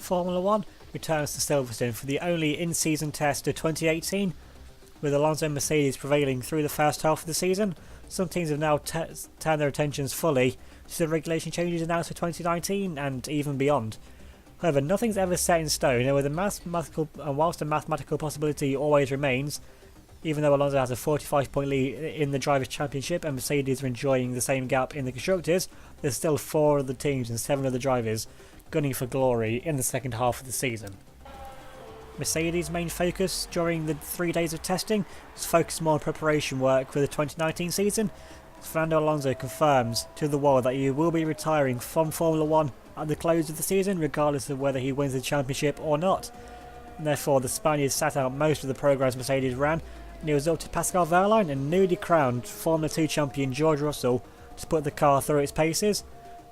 Formula 1 returns to Silverstone for the only in-season test of 2018, with Alonso and Mercedes prevailing through the first half of the season. Some teams have now turned their attentions fully to the regulation changes announced for 2019 and even beyond. However, nothing's ever set in stone, and whilst the mathematical possibility always remains, even though Alonso has a 45-point lead in the Drivers' Championship and Mercedes are enjoying the same gap in the Constructors, there's still 4 other teams and 7 other drivers gunning for glory in the second half of the season. Mercedes' main focus during the 3 days of testing was focused more on preparation work for the 2019 season. Fernando Alonso confirms to the world that he will be retiring from Formula 1 at the close of the season, regardless of whether he wins the championship or not. And therefore, the Spaniard sat out most of the programs Mercedes ran, and it was up to Pascal Wehrlein and newly crowned Formula 2 champion George Russell to put the car through its paces.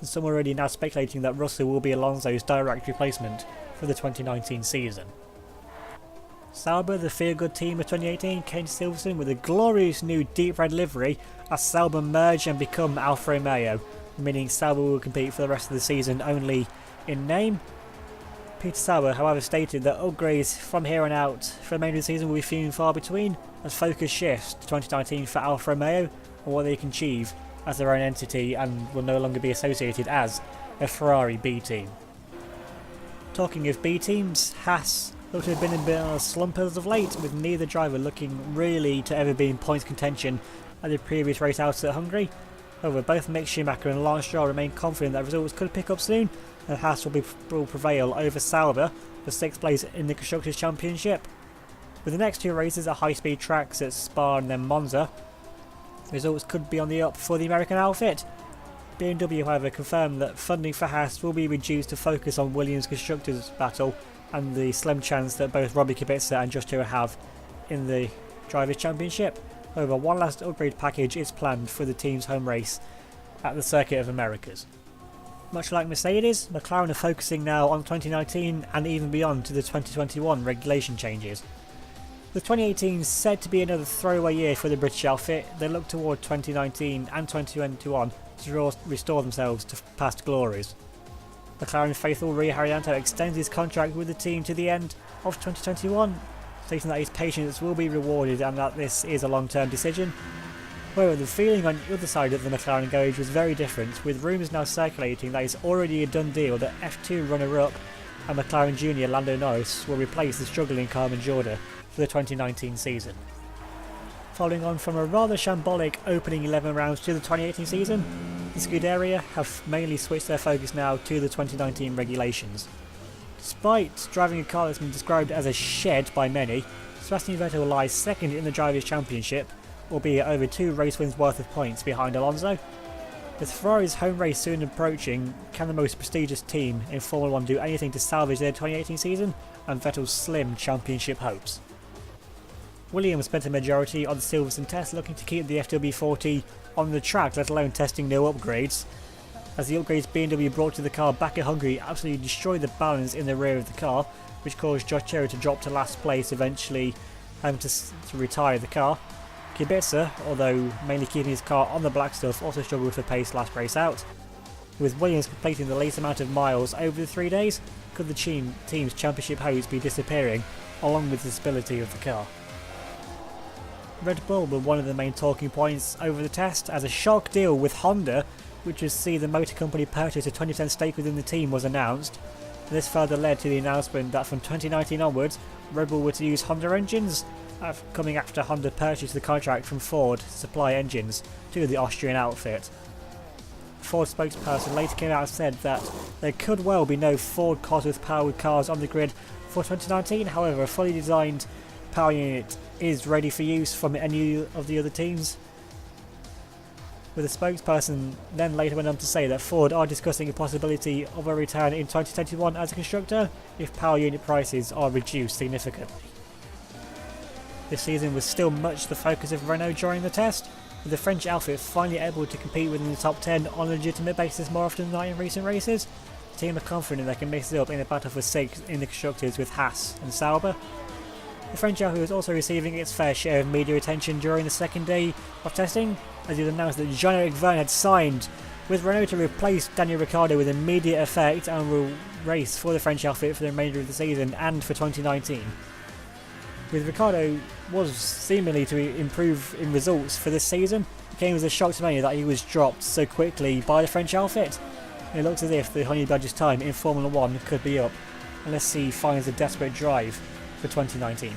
And some are already now speculating that Russell will be Alonso's direct replacement for the 2019 season. Sauber, the feel-good team of 2018, came to Silverstone with a glorious new deep red livery as Sauber merge and become Alfa Romeo, meaning Sauber will compete for the rest of the season only in name. Peter Sauber, however, stated that upgrades from here on out for the remainder of the season will be few and far between, as focus shifts to 2019 for Alfa Romeo and what they can achieve as their own entity and will no longer be associated as a Ferrari B team. Talking of B teams, Haas look to have been in a bit of a slump as of late, with neither driver looking really to ever be in points contention at the previous race out at Hungary. However, both Mick Schumacher and Lance Stroll remain confident that results could pick up soon, and Haas will prevail over Sauber for 6th place in the Constructors' Championship. With the next 2 races at high-speed tracks at Spa and then Monza, results could be on the up for the American outfit. BMW, however, confirmed that funding for Haas will be reduced to focus on Williams' Constructors' battle and the slim chance that both Robbie Kubica and Josh Taylor have in the Drivers' Championship. However, one last upgrade package is planned for the team's home race at the Circuit of Americas. Much like Mercedes, McLaren are focusing now on 2019 and even beyond to the 2021 regulation changes. With 2018 said to be another throwaway year for the British outfit, they look toward 2019 and 2021 to restore themselves to past glories. McLaren faithful Rio Haryanto extends his contract with the team to the end of 2021, stating that his patience will be rewarded and that this is a long-term decision. However, the feeling on the other side of the McLaren garage was very different, with rumours now circulating that it's already a done deal that F2 runner-up and McLaren junior Lando Norris will replace the struggling Carmen Jorda for the 2019 season. Following on from a rather shambolic opening 11 rounds to the 2018 season, the Scuderia have mainly switched their focus now to the 2019 regulations. Despite driving a car that's been described as a shed by many, Sebastian Vettel lies second in the Drivers' Championship, albeit over 2 race wins worth of points behind Alonso. With Ferrari's home race soon approaching, can the most prestigious team in Formula 1 do anything to salvage their 2018 season and Vettel's slim championship hopes? Williams spent a majority on the Silverstone test looking to keep the FW40 on the track, let alone testing no upgrades, as the upgrades BMW brought to the car back at Hungary absolutely destroyed the balance in the rear of the car, which caused Josh Taylor to drop to last place, eventually having to retire the car. Kubica, although mainly keeping his car on the black stuff, also struggled for pace last race out. With Williams completing the least amount of miles over the 3 days, could the team's championship hopes be disappearing, along with the stability of the car? Red Bull were one of the main talking points over the test, as a shock deal with Honda, which would see the motor company purchase a 20% stake within the team, was announced. This further led to the announcement that from 2019 onwards, Red Bull were to use Honda engines, coming after Honda purchased the contract from Ford to supply engines to the Austrian outfit. A Ford spokesperson later came out and said that there could well be no Ford Cosworth-powered cars on the grid for 2019, however a fully designed power unit is ready for use from any of the other teams. With a spokesperson then later went on to say that Ford are discussing a possibility of a return in 2021 as a constructor if power unit prices are reduced significantly. This season was still much the focus of Renault during the test, with the French outfit finally able to compete within the top 10 on a legitimate basis more often than not in recent races. The team are confident they can mix it up in a battle for 6th in the constructors with Haas and Sauber. The French outfit was also receiving its fair share of media attention during the second day of testing, as it was announced that Jean-Eric Vergne had signed with Renault to replace Daniel Ricciardo with immediate effect and will race for the French outfit for the remainder of the season and for 2019. With Ricciardo was seemingly to improve in results for this season, it came as a shock to many that he was dropped so quickly by the French outfit. It looks as if the Honey Badger's time in Formula 1 could be up, unless he finds a desperate drive for 2019.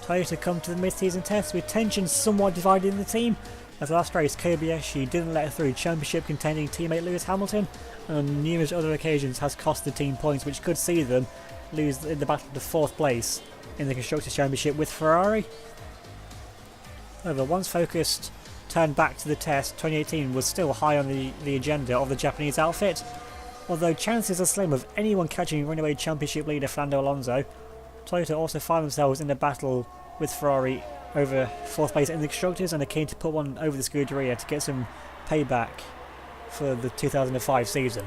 Toyota come to the mid-season test with tensions somewhat divided in the team, as last race Kobayashi didn't let through championship contending teammate Lewis Hamilton, and on numerous other occasions has cost the team points which could see them lose in the battle to 4th place in the Constructors' Championship with Ferrari. However, once focus turned back to the test, 2018 was still high on the agenda of the Japanese outfit. Although chances are slim of anyone catching runaway championship leader Fernando Alonso, Toyota also find themselves in a battle with Ferrari over 4th place in the Constructors and are keen to put one over the Scuderia to get some payback for the 2005 season.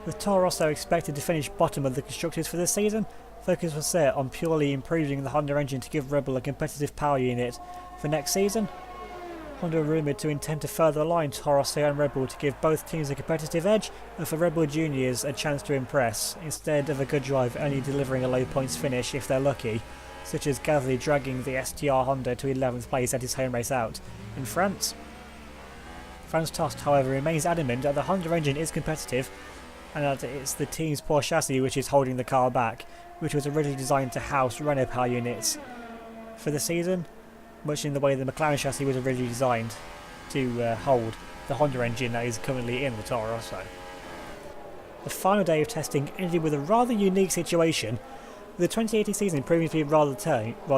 With Toro Rosso expected to finish bottom of the Constructors for this season, focus was set on purely improving the Honda engine to give Red Bull a competitive power unit for next season. Honda are rumoured to intend to further align Toro Rosso and Red Bull to give both teams a competitive edge and for Red Bull Juniors a chance to impress, instead of a good drive only delivering a low points finish if they're lucky, such as Gasly dragging the STR Honda to 11th place at his home race out in France. Franz Tost, however, remains adamant that the Honda engine is competitive and that it's the team's poor chassis which is holding the car back, which was originally designed to house Renault power units for the season, much in the way the McLaren chassis was originally designed to hold the Honda engine that is currently in the Toro Rosso. The final day of testing ended with a rather unique situation, with the 2018 season proving to be rather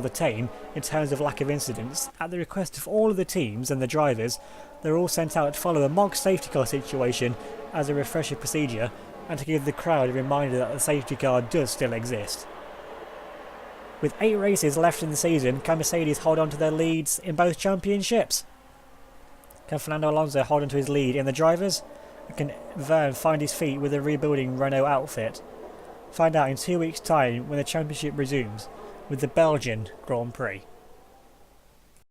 tame in terms of lack of incidents. At the request of all of the teams and the drivers, they were all sent out to follow a mock safety car situation as a refresher procedure and to give the crowd a reminder that the safety car does still exist. With 8 races left in the season, can Mercedes hold on to their leads in both championships? Can Fernando Alonso hold on to his lead in the drivers? And can Verne find his feet with a rebuilding Renault outfit? Find out in 2 weeks' time when the championship resumes with the Belgian Grand Prix.